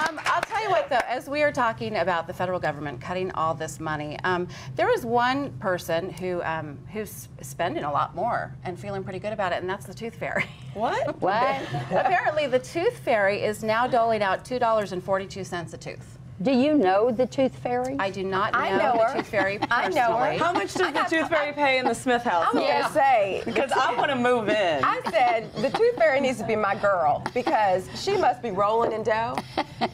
I'll tell you what, though, as we are talking about the federal government cutting all this money, there is one person who's spending a lot more and feeling pretty good about it, and that's the Tooth Fairy. What? What? Apparently, the Tooth Fairy is now doling out $2.42 a tooth. Do you know the Tooth Fairy? I do not know the Tooth Fairy personally. I know her. How much does the Tooth Fairy pay in the Smith house? I was gonna say, because I want to move in. I said the Tooth Fairy needs to be my girl because she must be rolling in dough.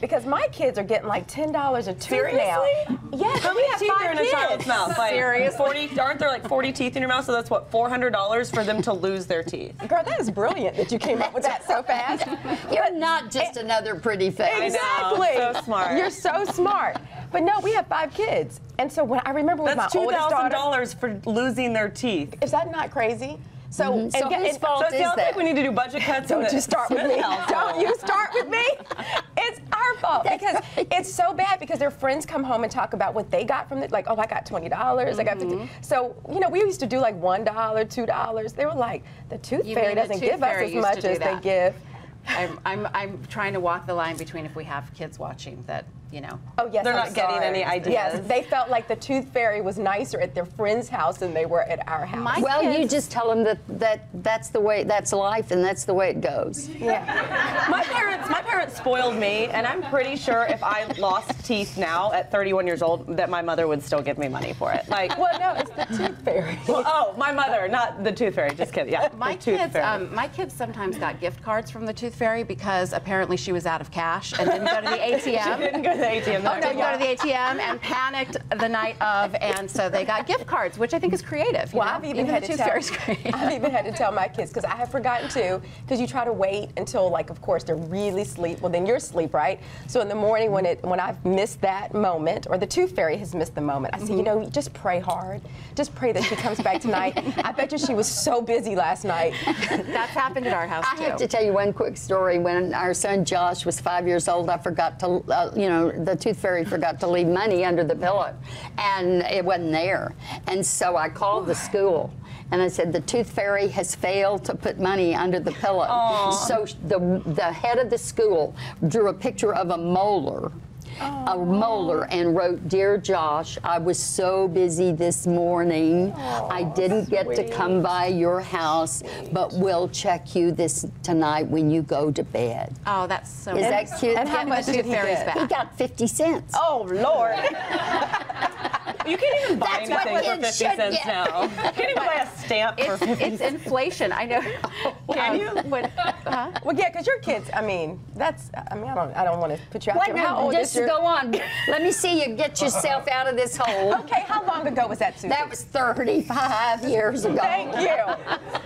Because my kids are getting like $10 a tooth now. Yes. How many teeth are in a child's mouth? Like Seriously? 40? Aren't there like 40 teeth in your mouth? So that's what, $400 for them to lose their teeth. Girl, that is brilliant that you came up with that so fast. You're not just another pretty face. Exactly. I know. So smart. You're so smart. But no, we have 5 kids. And so when I remember with that's my oldest daughter. $2,000 for losing their teeth. Is that not crazy? So, So whose fault So it is sounds that? like we need to do budget cuts. Don't you start with me. Don't you start with me. It's our fault because it's so bad because their friends come home and talk about what they got from it. Like, oh, I got $20. I got $50. So, you know, we used to do like $1, $2. They were like, the Tooth Fairy doesn't give us as much as they give. I'm trying to walk the line between if we have kids watching that, you know. Oh, yes, They're I'm not getting sorry. any ideas. Yes, they felt like the Tooth Fairy was nicer at their friend's house than they were at our house. Well, you just tell them that's the way, that's life, and that's the way it goes. Yeah. My parents spoiled me, and I'm pretty sure if I lost teeth now at 31 years old, that my mother would still give me money for it. Like, Well, no, it's the Tooth Fairy. well, oh, my mother, not the Tooth Fairy. Just kidding. Yeah, My the Tooth kids, Fairy. my kids sometimes got gift cards from the Tooth Fairy because apparently she was out of cash and didn't go to the ATM. She didn't go to the ATM. Oh, didn't go to the ATM and panicked the night of, and so they got gift cards, which I think is creative. Well, I've even had to tell my kids because I have forgotten to, because you try to wait until, like, of course, they're really asleep. Well, then you're asleep, right? So in the morning when I've missed that moment, or the Tooth Fairy has missed the moment, I say, you know, just pray hard. Just pray that she comes back tonight. I bet you she was so busy last night. That's happened at our house too. I have to tell you one quick story. When our son Josh was 5 years old, I forgot to, you know, the Tooth Fairy forgot to leave money under the pillow, and it wasn't there. And so I called the school, and I said, the Tooth Fairy has failed to put money under the pillow. Aww. So the head of the school drew a picture of a molar. A molar, and wrote, "Dear Josh, I was so busy this morning. I didn't get to come by your house, but we'll check you tonight when you go to bed." Oh, that's so Is nice. that cute? And how much did he get? He got 50 cents. Oh, Lord. You can't even buy That's what anything for kids 50 should cents get. now. You can't even buy a stamp for 50 It's inflation. I know. Can you? Well, yeah, because your kids, I mean, that's, I mean, I don't want to put you out Wait, there. How no, old is just your... go on. Let me see you get yourself out of this hole. Okay, how long ago was that, Susan? That was 35 years ago. Thank you.